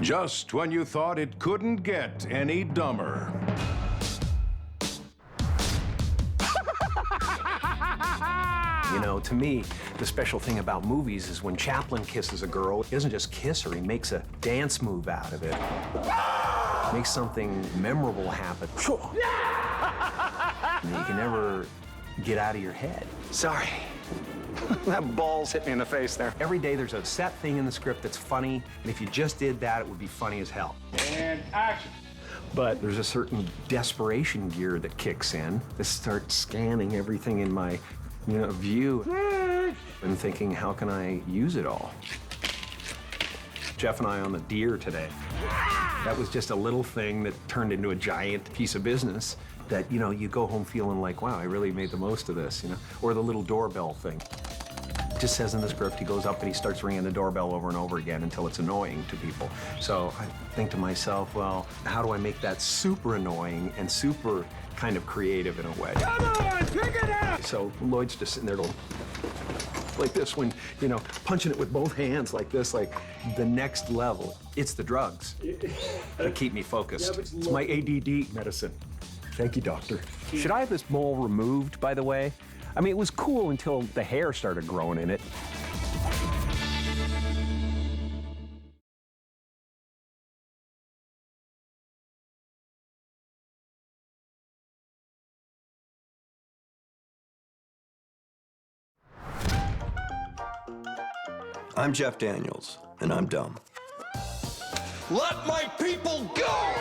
Just when you thought it couldn't get any dumber. You know, to me, the special thing about movies is when Chaplin kisses a girl, he doesn't just kiss her, he makes a dance move out of it. Makes something memorable happen. And you can never get out of your head. Sorry. That ball's hit me in the face there. Every day there's a set thing in the script that's funny, and if you just did that, it would be funny as hell. And action. But there's a certain desperation gear that kicks in. I start scanning everything in my view and thinking, how can I use it all? Jeff and I on the deer today. That was just a little thing that turned into a giant piece of business that, you go home feeling like, wow, I really made the most of this, Or the little doorbell thing. It just says in the script, he goes up and he starts ringing the doorbell over and over again until it's annoying to people. So I think to myself, well, how do I make that super annoying and super kind of creative in a way? Come on, pick it up! So Lloyd's just sitting there going, like this when, punching it with both hands like this, like the next level. It's the drugs that keep me focused. It's my ADD medicine. Thank you, doctor. Should I have this mole removed, by the way? I mean, it was cool until the hair started growing in it. I'm Jeff Daniels, and I'm dumb. Let my people go!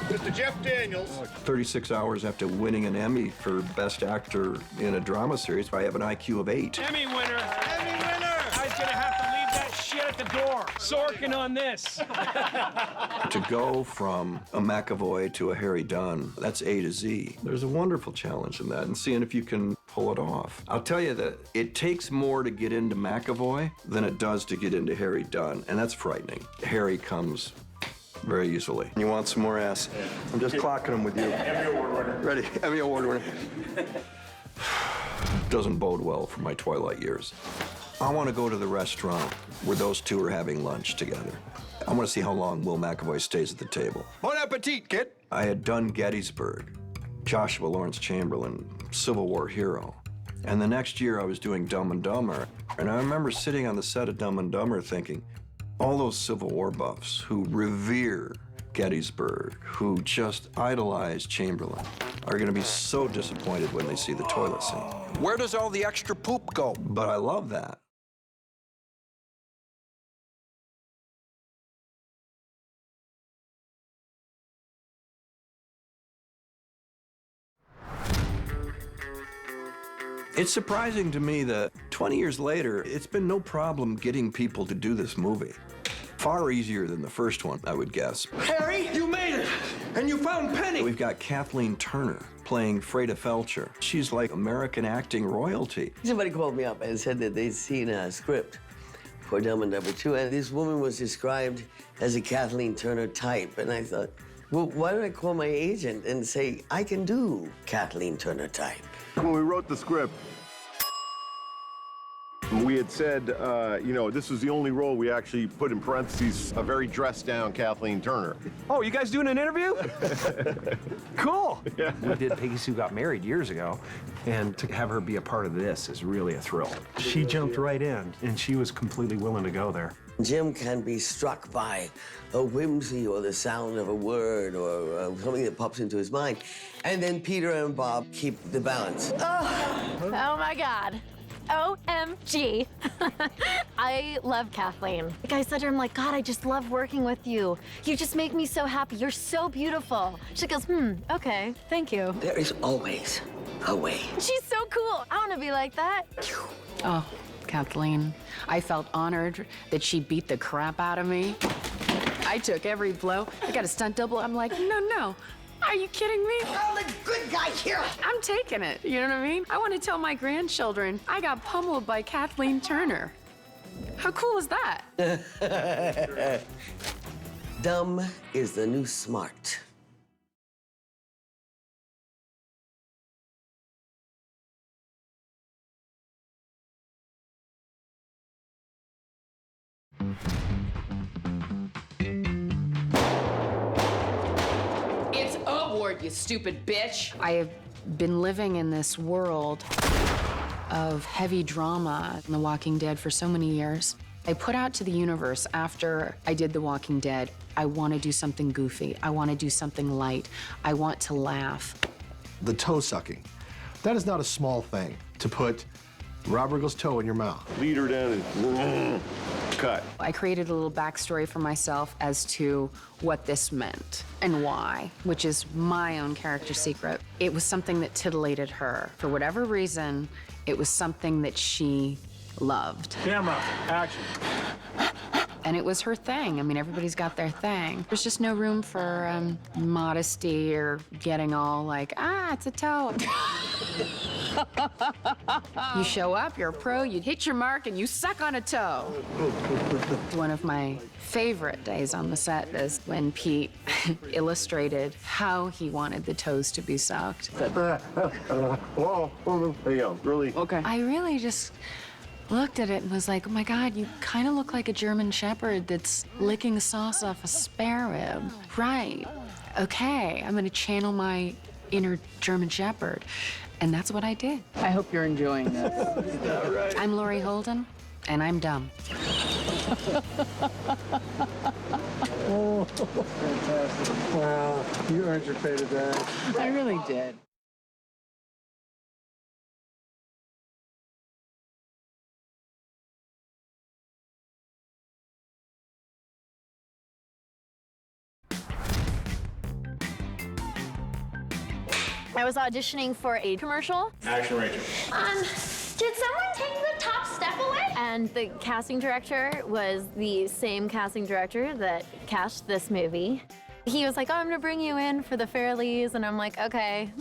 Mr. Jeff Daniels. 36 hours after winning an Emmy for Best Actor in a Drama Series, I have an IQ of 8. Emmy winner! Emmy winner! I was gonna have to leave that shit at the door. Sorkin on this. To go from a McAvoy to a Harry Dunn, that's A to Z. There's a wonderful challenge in that, and seeing if you can pull it off. I'll tell you that it takes more to get into McAvoy than it does to get into Harry Dunn, and that's frightening. Harry comes very easily. You want some more ass? I'm just clocking them with you. Emmy Award winner. Ready? Emmy Award winner. Doesn't bode well for my twilight years. I want to go to the restaurant where those two are having lunch together. I want to see how long Will McAvoy stays at the table. Bon appetit, kid! I had done Gettysburg, Joshua Lawrence Chamberlain, Civil War hero. And the next year I was doing Dumb and Dumber. And I remember sitting on the set of Dumb and Dumber thinking, all those Civil War buffs who revere Gettysburg, who just idolize Chamberlain, are gonna be so disappointed when they see the toilet scene. Where does all the extra poop go? But I love that. It's surprising to me that 20 years later, it's been no problem getting people to do this movie. Far easier than the first one, I would guess. Harry, you made it! And you found Penny! We've got Kathleen Turner playing Freda Felcher. She's like American acting royalty. Somebody called me up and said that they'd seen a script for Dumb and Dumber 2, and this woman was described as a Kathleen Turner type. And I thought, well, why don't I call my agent and say, I can do Kathleen Turner type? When we wrote the script, we had said, this was the only role we actually put in parentheses, a very dressed down Kathleen Turner. Oh, you guys doing an interview? Cool. Yeah. We did Peggy Sue Got Married years ago, and to have her be a part of this is really a thrill. She jumped right in, and she was completely willing to go there. Jim can be struck by a whimsy or the sound of a word or something that pops into his mind. And then Peter and Bob keep the balance. Oh my God. OMG. I love Kathleen. Like I said to her, I'm like, God, I just love working with you. You just make me so happy. You're so beautiful. She goes, okay, thank you. There is always a way. She's so cool. I want to be like that. Oh, Kathleen, I felt honored that she beat the crap out of me. I took every blow. I got a stunt double. I'm like, no. Are you kidding me? Oh, the good guy here. I'm taking it, you know what I mean? I want to tell my grandchildren I got pummeled by Kathleen Turner. How cool is that? Dumb is the new smart. board, you stupid bitch. I have been living in this world of heavy drama in The Walking Dead for so many years. I put out to the universe after I did The Walking Dead, I want to do something goofy. I want to do something light. I want to laugh. The toe sucking. That is not a small thing, to put Rob Riggle's toe in your mouth. Lead her down and cut. I created a little backstory for myself as to what this meant and why, which is my own character secret. It was something that titillated her. For whatever reason, it was something that she loved. Camera, action. And it was her thing. I mean, everybody's got their thing. There's just no room for modesty or getting all like, ah, it's a toe. You show up, you're a pro, you hit your mark, and you suck on a toe. One of my favorite days on the set is when Pete illustrated how he wanted the toes to be sucked. Whoa, there you go, really? Okay. I really just looked at it and was like, oh my God, you kind of look like a German Shepherd that's licking sauce off a spare rib. Right. Okay, I'm gonna channel my inner German Shepherd. And that's what I did. I hope you're enjoying this. I'm Laurie Holden, and I'm dumb. Oh, fantastic. Wow, you earned your pay today. I really did. I was auditioning for a commercial. Action, Rachel. Did someone take the top step away? And the casting director was the same casting director that cast this movie. He was like, oh, I'm gonna bring you in for the Fairleys, and I'm like, okay.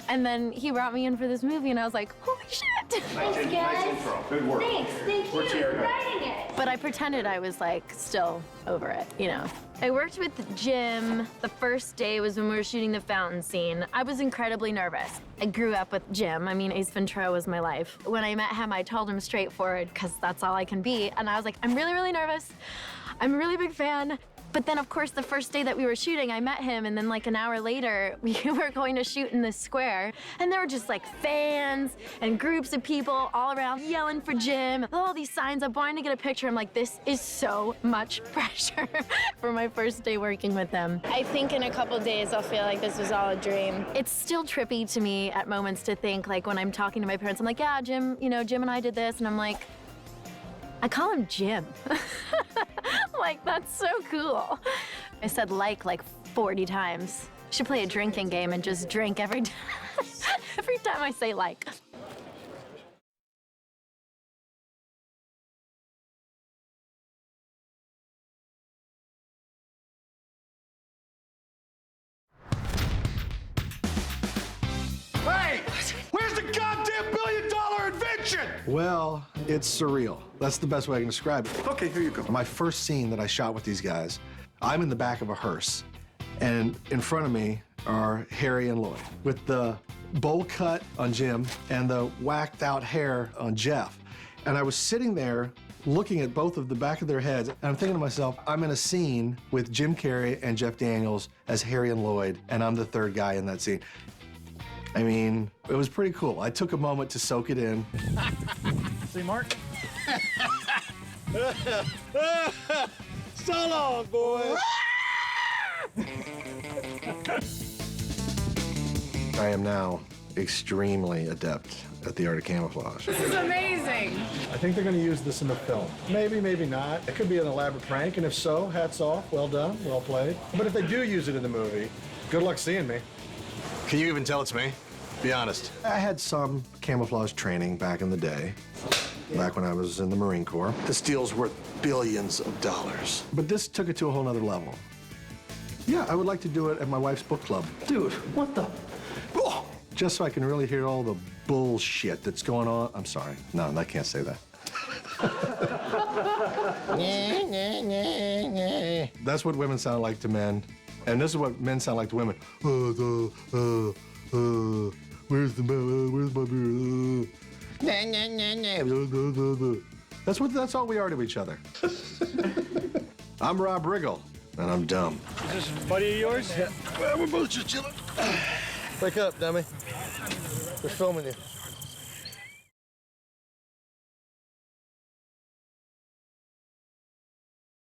And then he brought me in for this movie, and I was like, holy shit. Nice intro. Good work. Thanks, thank you for writing it. But I pretended I was like still over it, you know. I worked with Jim. The first day was when we were shooting the fountain scene. I was incredibly nervous. I grew up with Jim. I mean, Ace Ventura was my life. When I met him, I told him straightforward, because that's all I can be. And I was like, I'm really, really nervous. I'm a really big fan. But then, of course, the first day that we were shooting, I met him, and then like an hour later, we were going to shoot in this square, and there were just like fans and groups of people all around yelling for Jim, all these signs up wanting to get a picture. I'm like, this is so much pressure for my first day working with them. I think in a couple days, I'll feel like this was all a dream. It's still trippy to me at moments to think, like when I'm talking to my parents, I'm like, yeah, Jim, you know, Jim and I did this, and I'm like, I call him Jim. Like, that's so cool. I said like 40 times. Should play a drinking game and just drink every time. Every time I say like. Hey! Where's the goddamn billion-dollar invention? Well, it's surreal. That's the best way I can describe it. Okay, here you go. My first scene that I shot with these guys, I'm in the back of a hearse, and in front of me are Harry and Lloyd, with the bowl cut on Jim and the whacked out hair on Jeff. And I was sitting there looking at both of the back of their heads, and I'm thinking to myself, I'm in a scene with Jim Carrey and Jeff Daniels as Harry and Lloyd, and I'm the third guy in that scene. I mean, it was pretty cool. I took a moment to soak it in. See, Mark? So long, boys. I am now extremely adept at the art of camouflage. This is amazing. I think they're going to use this in the film. Maybe, maybe not. It could be an elaborate prank, and if so, hats off. Well done, well played. But if they do use it in the movie, good luck seeing me. Can you even tell it's me? Be honest. I had some camouflage training back in the day, back when I was in the Marine Corps. This deal's worth billions of dollars. But this took it to a whole nother level. Yeah, I would like to do it at my wife's book club. Dude, what the? Oh, just so I can really hear all the bullshit that's going on. I'm sorry. No, I can't say that. That's what women sound like to men. And this is what men sound like to women. Where's my beer? That's all we are to each other. I'm Rob Riggle, and I'm dumb. Is this a buddy of yours? Yeah. Well, we're both just chilling. Wake up, dummy. We're filming you.